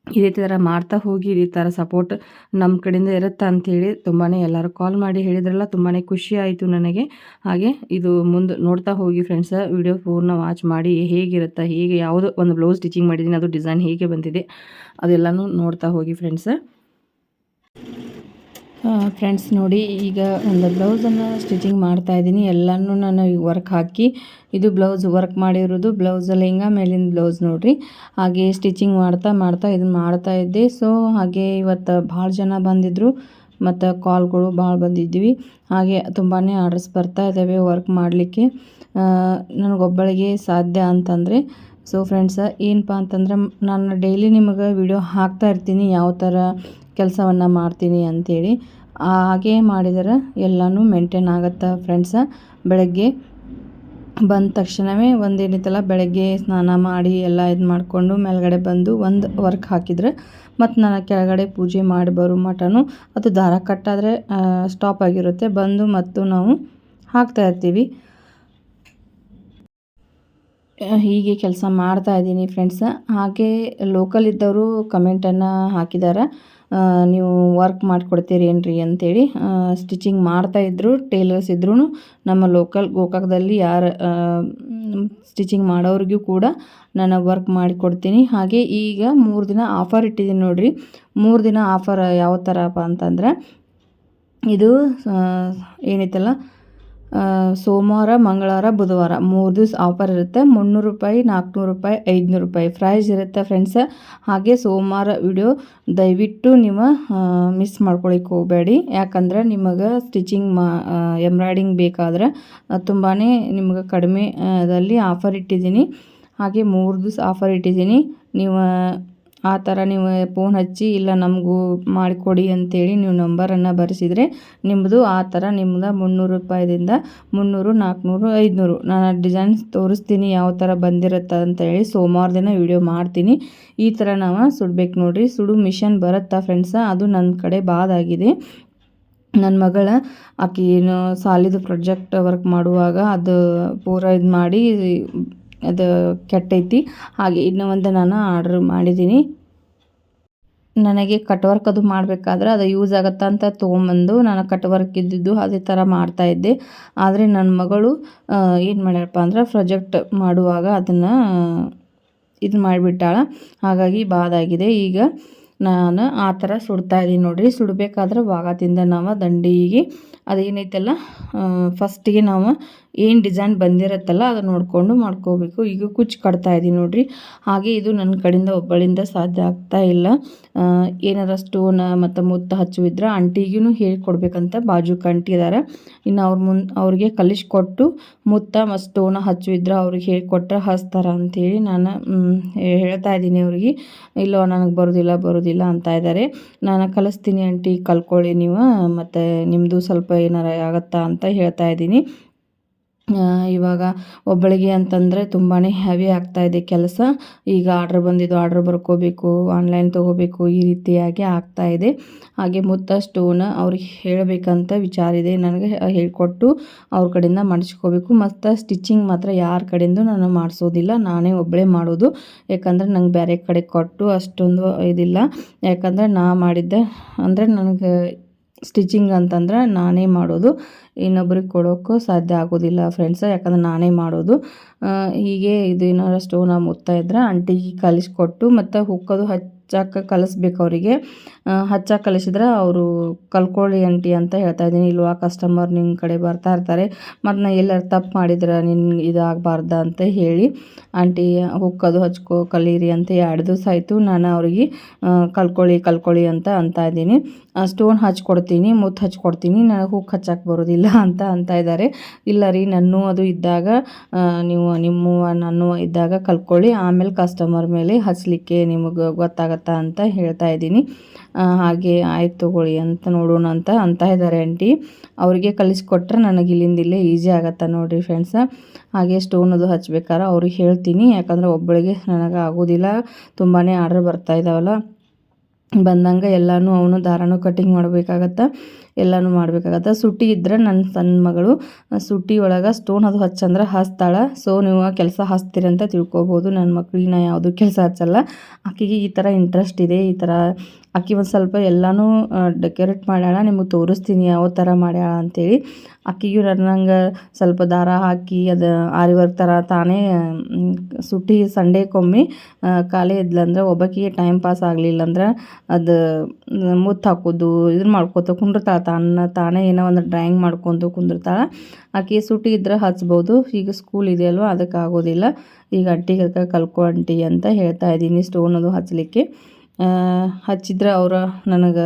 ಇದೇ ಥರ ಮಾಡ್ತಾ ಹೋಗಿ, ಇದೇ ಥರ ಸಪೋರ್ಟ್ ನಮ್ಮ ಕಡೆಯಿಂದ ಇರುತ್ತಾ ಅಂಥೇಳಿ ತುಂಬಾ ಎಲ್ಲರೂ ಕಾಲ್ ಮಾಡಿ ಹೇಳಿದ್ರಲ್ಲ, ತುಂಬಾ ಖುಷಿ ಆಯಿತು ನನಗೆ. ಹಾಗೆ ಇದು ಮುಂದೆ ನೋಡ್ತಾ ಹೋಗಿ ಫ್ರೆಂಡ್ಸ್. ವಿಡಿಯೋ ಪೂರ್ಣ ವಾಚ್ ಮಾಡಿ ಹೇಗಿರುತ್ತೆ, ಹೇಗೆ ಯಾವುದೋ ಒಂದು ಬ್ಲೌಸ್ ಸ್ಟಿಚಿಂಗ್ ಮಾಡಿದ್ದೀನಿ, ಅದು ಡಿಸೈನ್ ಹೇಗೆ ಬಂದಿದೆ ಅದೆಲ್ಲನೂ ನೋಡ್ತಾ ಹೋಗಿ ಫ್ರೆಂಡ್ಸ್. ಫ್ರೆಂಡ್ಸ್ ನೋಡಿ, ಈಗ ಒಂದು ಬ್ಲೌಸನ್ನು ಸ್ಟಿಚಿಂಗ್ ಮಾಡ್ತಾಯಿದ್ದೀನಿ. ಎಲ್ಲನೂ ನಾನು ಈಗ ವರ್ಕ್ ಹಾಕಿ, ಇದು ಬ್ಲೌಸ್ ವರ್ಕ್ ಮಾಡಿರೋದು ಬ್ಲೌಸ್ ಲೆಹಂಗಾ ಮೇಲಿನ ಬ್ಲೌಸ್ ನೋಡಿರಿ. ಹಾಗೆ ಸ್ಟಿಚಿಂಗ್ ಮಾಡ್ತಾ ಇದನ್ನು ಮಾಡ್ತಾಯಿದ್ದೆ. ಸೊ ಹಾಗೆ ಇವತ್ತು ಭಾಳ ಜನ ಬಂದಿದ್ದರು ಮತ್ತು ಕಾಲ್ಗಳು ಭಾಳ ಬಂದಿದ್ವಿ. ಹಾಗೆ ತುಂಬಾ ಆರ್ಡರ್ಸ್ ಬರ್ತಾ ಇದ್ದಾವೆ ವರ್ಕ್ ಮಾಡಲಿಕ್ಕೆ. ನನಗೊಬ್ಬಳಿಗೆ ಸಾಧ್ಯ ಅಂತಂದರೆ. ಸೊ ಫ್ರೆಂಡ್ಸ, ಏನಪ್ಪ ಅಂತಂದ್ರೆ, ನಾನು ಡೈಲಿ ನಿಮಗೆ ವಿಡಿಯೋ ಹಾಕ್ತಾ ಇರ್ತೀನಿ ಯಾವ ಥರ ಕೆಲಸವನ್ನು ಮಾಡ್ತೀನಿ ಅಂಥೇಳಿ. ಹಾಗೆ ಮಾಡಿದರೆ ಎಲ್ಲನೂ ಮೇಂಟೈನ್ ಆಗುತ್ತೆ ಫ್ರೆಂಡ್ಸ. ಬೆಳಗ್ಗೆ ಬಂದ ತಕ್ಷಣವೇ ಒಂದೇನಿತ್ತಲ್ಲ, ಬೆಳಗ್ಗೆ ಸ್ನಾನ ಮಾಡಿ ಎಲ್ಲ ಇದು ಮಾಡಿಕೊಂಡು ಮೇಲ್ಗಡೆ ಬಂದು ಒಂದು ವರ್ಕ್ ಹಾಕಿದರೆ ಮತ್ತು ನಾನು ಕೆಳಗಡೆ ಪೂಜೆ ಮಾಡಿ ಬರೋ ಮಟನು ಅದು ದಾರ ಕಟ್ಟಾದರೆ ಸ್ಟಾಪ್ ಆಗಿರುತ್ತೆ. ಬಂದು ಮತ್ತು ನಾವು ಹಾಕ್ತಾಯಿರ್ತೀವಿ. ಹೀಗೆ ಕೆಲಸ ಮಾಡ್ತಾಯಿದ್ದೀನಿ ಫ್ರೆಂಡ್ಸ. ಹಾಗೆ ಲೋಕಲ್ ಇದ್ದವರು ಕಮೆಂಟನ್ನು ಹಾಕಿದ್ದಾರೆ, ನೀವು ವರ್ಕ್ ಮಾಡಿಕೊಡ್ತೀರಿ ಏನ್ರಿ ಅಂತೇಳಿ. ಸ್ಟಿಚಿಂಗ್ ಮಾಡ್ತಾಯಿದ್ರು ಟೇಲರ್ಸ್ ಇದ್ರೂ ನಮ್ಮ ಲೋಕಲ್ ಗೋಕಾಕದಲ್ಲಿ ಯಾರು ಸ್ಟಿಚಿಂಗ್ ಮಾಡೋರಿಗೂ ಕೂಡ ನಾನು ವರ್ಕ್ ಮಾಡಿಕೊಡ್ತೀನಿ. ಹಾಗೆ ಈಗ 3 ದಿನ ಆಫರ್ ಇಟ್ಟಿದ್ದೀನಿ ನೋಡಿರಿ. 3 ದಿನ ಆಫರ್ ಯಾವ ಥರಪ್ಪ ಅಂತಂದರೆ, ಇದು ಏನೈತಲ್ಲ, ಸೋಮವಾರ, ಮಂಗಳವಾರ, ಬುಧವಾರ 3 ದಿವಸ ಆಫರ್ ಇರುತ್ತೆ. 300 ರೂಪಾಯಿ, 400 ರೂಪಾಯಿ, 500 ರೂಪಾಯಿ ಪ್ರೈಸ್ ಇರುತ್ತೆ ಫ್ರೆಂಡ್ಸ. ಹಾಗೆ ಸೋಮವಾರ ವಿಡಿಯೋ ದಯವಿಟ್ಟು ನೀವು ಮಿಸ್ ಮಾಡ್ಕೊಳಿಕ್ಕೆ ಹೋಗಬೇಡಿ. ಯಾಕಂದ್ರೆ ನಿಮಗೆ ಸ್ಟಿಚಿಂಗ್ ಎಂಬ್ರಾಯ್ಡಿಂಗ್ ಬೇಕಾದ್ರೆ ತುಂಬಾ ನಿಮ್ಗೆ ಕಡಿಮೆ ದಲ್ಲಿ ಆಫರ್ ಇಟ್ಟಿದ್ದೀನಿ. ಹಾಗೆ 3 ದಿವಸ ಆಫರ್ ಇಟ್ಟಿದ್ದೀನಿ. ನೀವು ಆ ಥರ ನೀವು ಫೋನ್ ಹಚ್ಚಿ ಇಲ್ಲ ನಮಗೂ ಮಾಡಿಕೊಡಿ ಅಂತೇಳಿ ನೀವು ನಂಬರನ್ನು ಬರೆಸಿದರೆ ನಿಮ್ಮದು ಆ ಥರ ನಿಮ್ಗೆ 300 ರೂಪಾಯಿದಿಂದ 300, 400, 500 ನಾನು ಡಿಸೈನ್ಸ್ ತೋರಿಸ್ತೀನಿ ಯಾವ ಥರ ಬಂದಿರುತ್ತೆ ಅಂತೇಳಿ. ಸೋಮವಾರ ದಿನ ವಿಡಿಯೋ ಮಾಡ್ತೀನಿ. ಈ ಥರ ನಾವು ಸುಡ್ಬೇಕು ನೋಡಿರಿ. ಸುಡು ಮಿಷನ್ ಬರುತ್ತಾ ಫ್ರೆಂಡ್ಸ, ಅದು ನನ್ನ ಕಡೆ ಬಾದಾಗಿದೆ. ನನ್ನ ಮಗಳ ಆಕೆ ಏನು ಸಾಲಿದು ಪ್ರಾಜೆಕ್ಟ್ ವರ್ಕ್ ಮಾಡುವಾಗ ಅದು ಪೂರ ಇದು ಮಾಡಿ ಅದು ಕೆಟ್ಟೈತಿ. ಹಾಗೆ ಇನ್ನೂ ಒಂದು ನಾನು ಆರ್ಡ್ರ್ ಮಾಡಿದ್ದೀನಿ. ನನಗೆ ಕಟ್ ವರ್ಕ್ ಅದು ಮಾಡಬೇಕಾದ್ರೆ ಅದು ಯೂಸ್ ಆಗುತ್ತಾ ಅಂತ ತೊಗೊಂಬಂದು ನಾನು ಕಟ್ ವರ್ಕ್ ಇದ್ದಿದ್ದು ಅದೇ ಥರ ಮಾಡ್ತಾಯಿದ್ದೆ. ಆದರೆ ನನ್ನ ಮಗಳು ಏನು ಮಾಡ್ಯಾಳಪ್ಪ ಅಂದ್ರೆ, ಪ್ರಾಜೆಕ್ಟ್ ಮಾಡುವಾಗ ಅದನ್ನು ಇದು ಮಾಡಿಬಿಟ್ಟಾಳ. ಹಾಗಾಗಿ ಬಾದಾಗಿದೆ. ಈಗ ನಾನು ಆ ಥರ ಸುಡ್ತಾಯಿದ್ದೀನಿ ನೋಡಿರಿ. ಸುಡಬೇಕಾದ್ರೆ ಭಾಗದಿಂದ ನಾವು ದಂಡಿಗೆ ಅದೇನೈತಲ್ಲ, ಫಸ್ಟಿಗೆ ನಾವು ಏನು ಡಿಸೈನ್ ಬಂದಿರುತ್ತಲ್ಲ ಅದು ನೋಡಿಕೊಂಡು ಮಾಡ್ಕೋಬೇಕು. ಈಗ ಕುಚ್ಚು ಕಟ್ತಾಯಿದ್ದೀನಿ ನೋಡಿರಿ. ಹಾಗೆ ಇದು ನನ್ನ ಕಡೆಯಿಂದ ಒಬ್ಬಳಿಂದ ಸಾಧ್ಯ ಆಗ್ತಾ ಇಲ್ಲ. ಏನಾರ ಸ್ಟೋನ್ ಮತ್ತು ಮುತ್ತು ಹಚ್ಚುವಿದ್ರೆ ಆಂಟಿಗೂ ಹೇಳಿಕೊಡ್ಬೇಕಂತ ಬಾಜುಕ್ ಆಂಟಿ ಇದ್ದಾರೆ. ಇನ್ನು ಅವ್ರಿಗೆ ಕಲಿಸ್ಕೊಟ್ಟು ಮುತ್ತ ಮತ್ತು ಸ್ಟೋನ ಹಚ್ಚುವಿದ್ರೆ ಅವ್ರಿಗೆ ಹೇಳಿಕೊಟ್ರೆ ಹಚ್ತಾರೆ ಅಂಥೇಳಿ ನಾನು ಹೇಳ್ತಾ ಇದ್ದೀನಿ ಅವ್ರಿಗೆ. ಇಲ್ಲೋ ನನಗೆ ಬರೋದಿಲ್ಲ ಅಂತ ಇದ್ದಾರೆ. ನಾನು ಕಲಿಸ್ತೀನಿ ಆಂಟಿ, ಕಲ್ತ್ಕೊಳ್ಳಿ ನೀವು, ಮತ್ತು ನಿಮ್ಮದು ಸ್ವಲ್ಪ ಏನಾರ ಆಗುತ್ತಾ ಅಂತ ಹೇಳ್ತಾ ಇದ್ದೀನಿ. ಇವಾಗ ಒಬ್ಬಳಿಗೆ ಅಂತಂದರೆ ತುಂಬಾ ಹೆವಿ ಆಗ್ತಾಯಿದೆ ಕೆಲಸ. ಈಗ ಆರ್ಡ್ರ್ ಬಂದಿದ್ದು ಆರ್ಡ್ರ್ ಬರ್ಕೋಬೇಕು, ಆನ್ಲೈನ್ ತೊಗೋಬೇಕು, ಈ ರೀತಿಯಾಗಿ ಆಗ್ತಾಯಿದೆ. ಹಾಗೆ ಮುತ್ತ ಸ್ಟೋನ್ ಅವ್ರಿಗೆ ಹೇಳಬೇಕಂತ ವಿಚಾರ ಇದೆ ನನಗೆ. ಹೇಳಿಕೊಟ್ಟು ಅವ್ರ ಕಡೆಯಿಂದ ಮಾಡಿಸ್ಕೋಬೇಕು. ಮತ್ತು ಸ್ಟಿಚಿಂಗ್ ಮಾತ್ರ ಯಾರ ಕಡೆಯಿಂದ ನಾನು ಮಾಡಿಸೋದಿಲ್ಲ, ನಾನೇ ಒಬ್ಬಳೇ ಮಾಡೋದು. ಯಾಕಂದರೆ ನಂಗೆ ಬೇರೆ ಕಡೆ ಕೊಟ್ಟು ಅಷ್ಟೊಂದು ಇದಿಲ್ಲ. ಯಾಕಂದರೆ ನಾ ಮಾಡಿದ್ದೆ ಅಂದರೆ ನನಗೆ ಸ್ಟಿಚಿಂಗ್ ಅಂತಂದ್ರೆ ನಾನೇ ಮಾಡೋದು, ಇನ್ನೊಬ್ರಿಗೆ ಕೊಡೋಕ್ಕೂ ಸಾಧ್ಯ ಆಗೋದಿಲ್ಲ ಫ್ರೆಂಡ್ಸ. ಯಾಕಂದ್ರೆ ನಾನೇ ಮಾಡೋದು. ಹೀಗೆ ಇದು ಏನಾರು ಸ್ಟೋನ ಮುತ್ತಾ ಇದ್ರೆ ಆಂಟಿಗೆ ಕಲಿಸ್ಕೊಟ್ಟು ಮತ್ತು ಹುಕ್ಕೋದು ಹಚ್ಚಕ್ಕೆ ಕಲಿಸ್ಬೇಕು ಅವರಿಗೆ. ಹಚ್ಚಕ್ಕೆ ಕಲಿಸಿದ್ರೆ ಅವರು ಕಲ್ಕೊಳ್ಳಿ ಆಂಟಿ ಅಂತ ಹೇಳ್ತಾ ಇದ್ದೀನಿ. ಇಲ್ವಾ ಕಸ್ಟಮರ್ ನಿನ್ನ ಕಡೆ ಬರ್ತಾ ಇರ್ತಾರೆ, ಮತ್ತು ನಾನು ಎಲ್ಲರೂ ತಪ್ಪು ಮಾಡಿದ್ರೆ ನಿನ್ಗೆ ಇದಾಗಬಾರ್ದ ಅಂತ ಹೇಳಿ ಆಂಟಿ ಹುಕ್ಕೋದು ಕಲೀರಿ ಅಂತ 2 ದಿವಸ ಆಯಿತು ನಾನು ಅವ್ರಿಗೆ ಕಲ್ಕೊಳ್ಳಿ ಅಂತ ಇದ್ದೀನಿ. ಸ್ಟೋನ್ ಹಚ್ಕೊಡ್ತೀನಿ, ಮುತ್ತು ಹಚ್ಕೊಡ್ತೀನಿ, ನನಗೆ ಹುಕ್ ಹಚ್ಚಕ್ಕೆ ಬರೋದಿಲ್ಲ ಅಂತ ಇದ್ದಾರೆ. ಇಲ್ಲ ರೀ, ನನ್ನೂ ಅದು ಇದ್ದಾಗ ನಾನು ಇದ್ದಾಗ ಕಲ್ತ್ಕೊಳ್ಳಿ, ಆಮೇಲೆ ಕಸ್ಟಮರ್ ಮೇಲೆ ಹಚ್ಚಲಿಕ್ಕೆ ನಿಮಗೆ ಗೊತ್ತಾಗತ್ತಾ ಅಂತ ಹೇಳ್ತಾ ಇದ್ದೀನಿ. ಹಾಗೆ ಆಯ್ತು ತೊಗೊಳ್ಳಿ ಅಂತ ನೋಡೋಣ ಅಂತ ಇದ್ದಾರೆ ಆಂಟಿ. ಅವರಿಗೆ ಕಲಿಸ್ಕೊಟ್ರೆ ನನಗೆ ಇಲ್ಲೇ ಈಸಿ ಆಗತ್ತೆ ನೋಡಿರಿ ಫ್ರೆಂಡ್ಸ. ಹಾಗೆ ಸ್ಟೋನ್ ಅದು ಹಚ್ಬೇಕಾದ್ರೆ ಅವ್ರಿಗೆ ಹೇಳ್ತೀನಿ. ಯಾಕಂದರೆ ಒಬ್ಬಳಿಗೆ ನನಗೆ ಆಗೋದಿಲ್ಲ, ತುಂಬಾ ಆರ್ಡ್ರ್ ಬರ್ತಾ ಇದ್ದಾವಲ್ಲ. ಬಂದಂಗೆ ಎಲ್ಲನೂ ಅವನು ದಾರನೂ ಕಟ್ಟಿಂಗ್ ಮಾಡಬೇಕಾಗತ್ತೆ, ಎಲ್ಲನೂ ಮಾಡಬೇಕಾಗತ್ತೆ. ಸುಟ್ಟಿ ಇದ್ದರೆ ನನ್ನ ಸಣ್ಣ ಮಗಳು ಸುಟ್ಟಿ ಒಳಗೆ ಸ್ಟೋನ್ ಅದು ಹಚ್ಚಂದ್ರೆ ಹಚ್ತಾಳೆ. ಸೊ ನೀವು ಕೆಲಸ ಹಚ್ತೀರಂತ ತಿಳ್ಕೊಬೋದು. ನನ್ನ ಮಕ್ಕಳಿಗೆ ನಾ ಯಾವುದೂ ಕೆಲಸ ಹಚ್ಚಲ್ಲ. ಆಕೆಗೆ ಈ ಥರ ಇಂಟ್ರೆಸ್ಟ್ ಇದೆ, ಈ ಥರ ಆಕಿ ಒಂದು ಸ್ವಲ್ಪ ಎಲ್ಲನೂ ಡೆಕೋರೇಟ್ ಮಾಡ್ಯಾಳ, ನಿಮಗೆ ತೋರಿಸ್ತೀನಿ ಯಾವ ಥರ ಮಾಡ್ಯಾಳ ಅಂತೇಳಿ. ಆಕಿಗೂ ನನ್ನಂಗೆ ಸ್ವಲ್ಪ ದಾರ ಹಾಕಿ ಅದು ಆರಿ ವರ್ಕ್ ಥರ ತಾನೇ ಸುಟ್ಟಿ ಸಂಡೇಗೊಮ್ಮೆ ಖಾಲಿ ಇದ್ಲಂದ್ರೆ ಒಬ್ಬಾಕಿಗೆ ಟೈಮ್ ಪಾಸ್ ಆಗಲಿಲ್ಲ ಅಂದ್ರೆ ಅದು ಮುತ್ತು ಹಾಕೋದು ಇದನ್ನ ಮಾಡ್ಕೊತ ಕುಂದಿರ್ತಾಳೆ, ತಾನೇ ಏನೋ ಒಂದು ಡ್ರಾಯಿಂಗ್ ಮಾಡ್ಕೊತ ಕುಂದಿರ್ತಾಳೆ. ಆಕೆ ಸುಟ್ಟಿ ಇದ್ರೆ ಹಚ್ಬೋದು, ಈಗ ಸ್ಕೂಲ್ ಇದೆಯಲ್ವ ಅದಕ್ಕೆ ಆಗೋದಿಲ್ಲ. ಈಗ ಆಂಟಿಗೆ ಅದಕ್ಕೆ ಕಲ್ಕೊ ಆಂಟಿ ಅಂತ ಹೇಳ್ತಾ ಇದ್ದೀನಿ ಸ್ಟೋನ್ ಅದು ಹಚ್ಚಲಿಕ್ಕೆ. ಹಚ್ಚಿದ್ರೆ ಅವ್ರು ನನಗೆ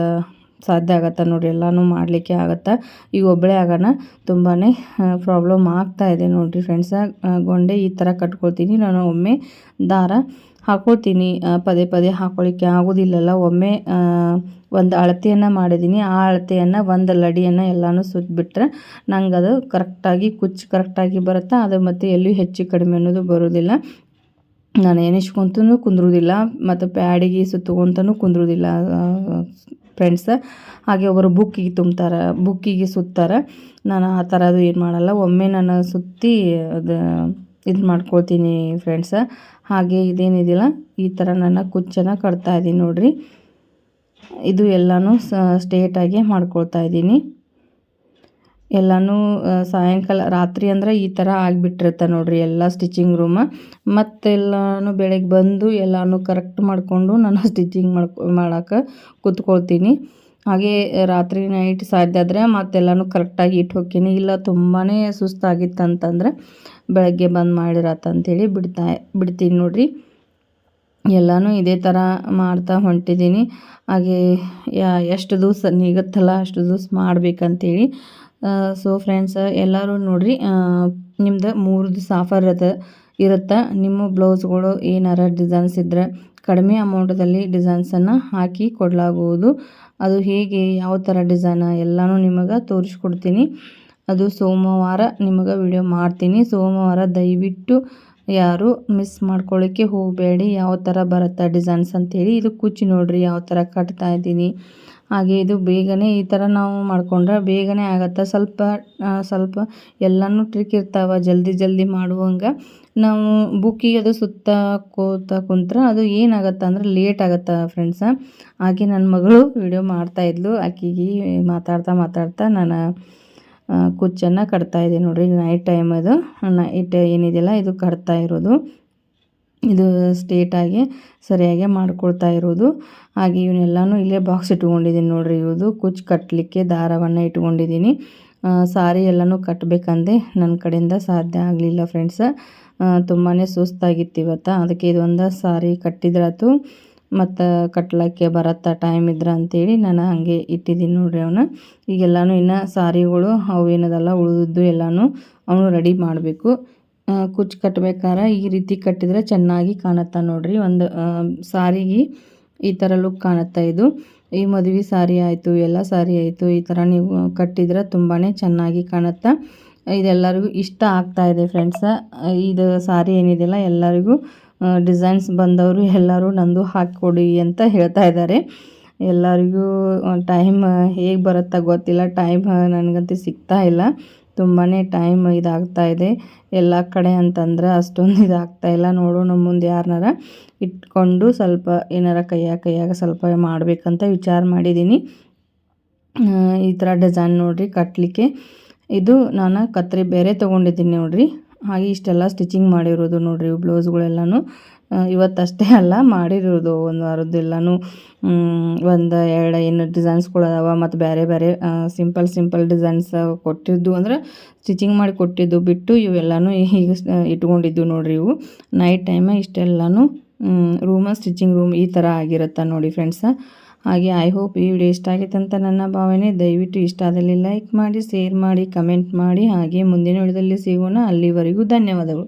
ಸಾಧ್ಯ ಆಗತ್ತೆ ನೋಡಿರಿ, ಎಲ್ಲನೂ ಮಾಡಲಿಕ್ಕೆ ಆಗತ್ತೆ. ಈಗ ಒಬ್ಬಳೇ ಆಗೋಣ ತುಂಬಾ ಪ್ರಾಬ್ಲಮ್ ಆಗ್ತಾಯಿದೆ ನೋಡಿರಿ ಫ್ರೆಂಡ್ಸ. ಗೊಂಡೆ ಈ ಥರ ಕಟ್ಕೊಳ್ತೀನಿ ನಾನು. ಒಮ್ಮೆ ದಾರ ಹಾಕ್ಕೊಳ್ತೀನಿ, ಪದೇ ಪದೇ ಹಾಕ್ಕೊಳ್ಳಿಕ್ಕೆ ಆಗೋದಿಲ್ಲಲ್ಲ. ಒಮ್ಮೆ ಒಂದು ಅಳತೆಯನ್ನು ಮಾಡಿದ್ದೀನಿ, ಆ ಅಳತೆಯನ್ನು ಒಂದು ಲಡಿಯನ್ನು ಎಲ್ಲನೂ ಸುತ್ತಿಬಿಟ್ರೆ ನಂಗೆ ಅದು ಕರೆಕ್ಟಾಗಿ ಕುಚ್ಚು ಕರೆಕ್ಟಾಗಿ ಬರುತ್ತೆ. ಅದು ಮತ್ತು ಎಲ್ಲಿ ಹೆಚ್ಚು ಕಡಿಮೆ ಅನ್ನೋದು ಬರೋದಿಲ್ಲ. ನಾನು ಎಣಿಸ್ಕೊತನೂ ಕುಂದ್ರೋದಿಲ್ಲ ಮತ್ತು ಪ್ಯಾಡಿಗೆ ಸುತ್ತಕೊಂತನೂ ಕುಂದ್ರೋದಿಲ್ಲ ಫ್ರೆಂಡ್ಸ. ಹಾಗೆ ಒಬ್ಬರು ಬುಕ್ಕಿಗೆ ತುಂಬ್ತಾರೆ, ಬುಕ್ಕಿಗೆ ಸುತ್ತಾರೆ. ನಾನು ಆ ಥರ ಅದು ಏನು ಮಾಡಲ್ಲ, ಒಮ್ಮೆ ನಾನು ಸುತ್ತಿ ಅದು ಇದು ಮಾಡ್ಕೊಳ್ತೀನಿ ಫ್ರೆಂಡ್ಸ. ಹಾಗೆ ಇದೇನಿದಿಲ್ಲ ಈ ಥರ ನನ್ನ ಕುಚ್ಚನ್ನು ಕಟ್ತಾ ಇದ್ದೀನಿ ನೋಡಿರಿ. ಇದು ಎಲ್ಲನೂ ಸ್ಟ್ರೇಟಾಗಿ ಮಾಡ್ಕೊಳ್ತಾ ಇದ್ದೀನಿ. ಎಲ್ಲನೂ ಸಾಯಂಕಾಲ ರಾತ್ರಿ ಅಂದರೆ ಈ ಥರ ಆಗಿಬಿಟ್ಟಿರುತ್ತೆ ನೋಡಿರಿ ಎಲ್ಲ ಸ್ಟಿಚಿಂಗ್ ರೂಮ. ಮತ್ತೆಲ್ಲನೂ ಬೆಳಗ್ಗೆ ಬಂದು ಎಲ್ಲನೂ ಕರೆಕ್ಟ್ ಮಾಡಿಕೊಂಡು ನಾನು ಸ್ಟಿಚಿಂಗ್ ಮಾಡೋಕೆ ಕೂತ್ಕೊಳ್ತೀನಿ. ಹಾಗೆ ರಾತ್ರಿ ನೈಟ್ ಸಾಧ್ಯ ಆದರೆ ಮತ್ತೆಲ್ಲನೂ ಕರೆಕ್ಟಾಗಿ ಇಟ್ಟು ಹೋಗ್ತೀನಿ. ಇಲ್ಲ ತುಂಬಾ ಸುಸ್ತಾಗಿತ್ತಂತಂದ್ರೆ ಬೆಳಗ್ಗೆ ಬಂದು ಮಾಡಿರತ್ತಂತೇಳಿ ಬಿಡ್ತೀನಿ ನೋಡಿರಿ. ಎಲ್ಲನೂ ಇದೇ ಥರ ಮಾಡ್ತಾ ಹೊಂಟಿದ್ದೀನಿ. ಹಾಗೆ ಎಷ್ಟು ದಿವಸ ನೀಗುತ್ತಲ್ಲ ಅಷ್ಟು ದಿವಸ ಮಾಡಬೇಕಂತೇಳಿ. ಸೊ ಫ್ರೆಂಡ್ಸ್ ಎಲ್ಲರೂ ನೋಡಿರಿ, ನಿಮ್ದು 3 ದಿವಸ ಆಫರ್ ಇರುತ್ತೆ. ನಿಮ್ಮ ಬ್ಲೌಸ್ಗಳು ಏನಾರ ಡಿಸೈನ್ಸ್ ಇದ್ದರೆ ಕಡಿಮೆ ಅಮೌಂಟಲ್ಲಿ ಡಿಸೈನ್ಸನ್ನು ಹಾಕಿ ಕೊಡಲಾಗುವುದು. ಅದು ಹೇಗೆ ಯಾವ ಥರ ಡಿಸೈನ ಎಲ್ಲನೂ ನಿಮಗೆ ತೋರಿಸ್ಕೊಡ್ತೀನಿ. ಅದು ಸೋಮವಾರ ನಿಮಗೆ ವಿಡಿಯೋ ಮಾಡ್ತೀನಿ. ಸೋಮವಾರ ದಯವಿಟ್ಟು ಯಾರು ಮಿಸ್ ಮಾಡ್ಕೊಳ್ಳಿಕ್ಕೆ ಹೋಗಬೇಡಿ. ಯಾವ ಥರ ಬರುತ್ತೆ ಡಿಸೈನ್ಸ್ ಅಂತೇಳಿ. ಇದು ಕುಚ್ಚು ನೋಡಿರಿ ಯಾವ ಥರ ಕಟ್ತಾ ಇದ್ದೀನಿ. ಹಾಗೆ ಇದು ಬೇಗನೆ ಈ ಥರ ನಾವು ಮಾಡಿಕೊಂಡ್ರೆ ಬೇಗನೆ ಆಗುತ್ತೆ. ಸ್ವಲ್ಪ ಎಲ್ಲನೂ ಟ್ರಿಕ್ ಇರ್ತಾವೆ ಜಲ್ದಿ ಮಾಡುವಂಗೆ. ನಾವು ಬುಕ್ಕಿಗೆ ಅದು ಸುತ್ತಾಕೋತ ಕುಂತ್ರೆ ಅದು ಏನಾಗುತ್ತೆ ಅಂದ್ರೆ ಲೇಟ್ ಆಗುತ್ತೆ ಫ್ರೆಂಡ್ಸ. ಹಾಗೆ ನನ್ನ ಮಗಳು ವಿಡಿಯೋ ಮಾಡ್ತಾಯಿದ್ಲು, ಆಕೆಗೆ ಮಾತಾಡ್ತಾ ನಾನು ಕುಚ್ಚನ್ನು ಕಟ್ತಾಯಿದ್ದೆ ನೋಡಿರಿ. ನೈಟ್ ಟೈಮ್ ಅದು ನೈಟ್ ಏನಿದೆಯಲ್ಲ ಇದು ಕಟ್ತಾ ಇರೋದು. ಇದು ಸ್ಟ್ರೇಟಾಗಿ ಸರಿಯಾಗಿ ಮಾಡ್ಕೊಳ್ತಾ ಇರೋದು. ಹಾಗೆ ಇವನ್ನೆಲ್ಲನೂ ಇಲ್ಲೇ ಬಾಕ್ಸ್ ಇಟ್ಕೊಂಡಿದ್ದೀನಿ ನೋಡಿರಿ. ಇವುದು ಕುಚ್ಚು ಕಟ್ಟಲಿಕ್ಕೆ ದಾರವನ್ನು ಇಟ್ಕೊಂಡಿದ್ದೀನಿ. ಸಾರಿ ಎಲ್ಲನೂ ಕಟ್ಟಬೇಕಂದೆ ನನ್ನ ಕಡೆಯಿಂದ ಸಾಧ್ಯ ಆಗಲಿಲ್ಲ ಫ್ರೆಂಡ್ಸ. ತುಂಬಾ ಸುಸ್ತಾಗಿತ್ತು ಇವತ್ತು. ಅದಕ್ಕೆ ಇದೊಂದು ಸಾರಿ ಕಟ್ಟಿದ್ರಾತು ಮತ್ತು ಕಟ್ಲಿಕ್ಕೆ ಬರತ್ತಾ ಟೈಮ್ ಇದ್ರೆ ಅಂತೇಳಿ ನಾನು ಹಾಗೆ ಇಟ್ಟಿದ್ದೀನಿ ನೋಡಿರಿ ಅವನ್ನ. ಈಗೆಲ್ಲನೂ ಇನ್ನು ಸಾರಿಗಳು ಅವು ಏನದಲ್ಲ ಉಳಿದಿದ್ದು ಎಲ್ಲನೂ ಅವನು ರೆಡಿ ಮಾಡಬೇಕು. ಕುಚ್ಚು ಕಟ್ಟಬೇಕಾದ್ರೆ ಈ ರೀತಿ ಕಟ್ಟಿದರೆ ಚೆನ್ನಾಗಿ ಕಾಣುತ್ತೆ ನೋಡಿರಿ. ಒಂದು ಸಾರಿಗೆ ಈ ಥರ ಲುಕ್ ಕಾಣುತ್ತೆ. ಇದು ಈ ಮದುವೆ ಸಾರಿ ಆಯಿತು, ಎಲ್ಲ ಸಾರಿ ಆಯಿತು, ಈ ಥರ ನೀವು ಕಟ್ಟಿದ್ರೆ ತುಂಬಾ ಚೆನ್ನಾಗಿ ಕಾಣುತ್ತೆ. ಇದೆಲ್ಲರಿಗೂ ಇಷ್ಟ ಆಗ್ತಾಯಿದೆ ಫ್ರೆಂಡ್ಸ. ಇದು ಸಾರಿ ಏನಿದೆಯಲ್ಲ ಎಲ್ಲರಿಗೂ ಡಿಸೈನ್ಸ್ ಬಂದವರು ಎಲ್ಲರೂ ನಂದು ಹಾಕಿಕೊಡಿ ಅಂತ ಹೇಳ್ತಾ ಇದ್ದಾರೆ. ಎಲ್ಲರಿಗೂ ಟೈಮ್ ಹೇಗೆ ಬರುತ್ತಾ ಗೊತ್ತಿಲ್ಲ. ಟೈಮ್ ನನಗಂತೂ ಸಿಗ್ತಾ ಇಲ್ಲ. ತುಂಬಾ ಟೈಮ್ ಇದಾಗ್ತಾಯಿದೆ ಎಲ್ಲ ಕಡೆ ಅಂತಂದ್ರೆ ಅಷ್ಟೊಂದು ಇದಾಗ್ತಾಯಿಲ್ಲ. ನೋಡೋಣ ಮುಂದೆ ಯಾರನ್ನಾರ ಇಟ್ಕೊಂಡು ಸ್ವಲ್ಪ ಏನಾರ ಕೈಯಾಗ ಸ್ವಲ್ಪ ಮಾಡಬೇಕಂತ ವಿಚಾರ ಮಾಡಿದ್ದೀನಿ. ಈ ಥರ ಡಿಸೈನ್ ನೋಡಿರಿ ಕಟ್ಟಲಿಕ್ಕೆ. ಇದು ನಾನು ಕತ್ರಿ ಬೇರೆ ತೊಗೊಂಡಿದ್ದೀನಿ ನೋಡಿರಿ. ಹಾಗೆ ಇಷ್ಟೆಲ್ಲ ಸ್ಟಿಚಿಂಗ್ ಮಾಡಿರೋದು ನೋಡಿರಿ. ಬ್ಲೌಸ್ಗಳೆಲ್ಲನೂ ಇವತ್ತಷ್ಟೇ ಅಲ್ಲ ಮಾಡಿರೋದು ಒಂದು ವಾರದ್ದೆಲ್ಲನೂ. ಒಂದು 2 ಏನು ಡಿಸೈನ್ಸ್ಗಳು ಅದಾವೆ ಮತ್ತು ಬೇರೆ ಸಿಂಪಲ್ ಡಿಸೈನ್ಸ್ ಕೊಟ್ಟಿದ್ದು ಅಂದ್ರೆ ಸ್ಟಿಚಿಂಗ್ ಮಾಡಿ ಕೊಟ್ಟಿದ್ದು ಬಿಟ್ಟು ಇವೆಲ್ಲನೂ ಈಗ ಇಟ್ಕೊಂಡಿದ್ದು ನೋಡಿರಿ. ಇವು ನೈಟ್ ಟೈಮ ಇಷ್ಟೆಲ್ಲನೂ ಸ್ಟಿಚಿಂಗ್ ರೂಮ್ ಈ ಥರ ಆಗಿರುತ್ತೆ ನೋಡಿ ಫ್ರೆಂಡ್ಸ. ಹಾಗೆ ಐ ಹೋಪ್ ಈ ವಿಡಿಯೋ ಇಷ್ಟ ಆಗಿತ್ತು ಅಂತ ನನ್ನ ಭಾವನೆ. ದಯವಿಟ್ಟು ಇಷ್ಟ ಆದಲ್ಲಿ ಲೈಕ್ ಮಾಡಿ, ಶೇರ್ ಮಾಡಿ, ಕಮೆಂಟ್ ಮಾಡಿ. ಹಾಗೆ ಮುಂದಿನ ವಿಡಿಯೋದಲ್ಲಿ ಸಿಗೋಣ. ಅಲ್ಲಿವರೆಗೂ ಧನ್ಯವಾದಗಳು.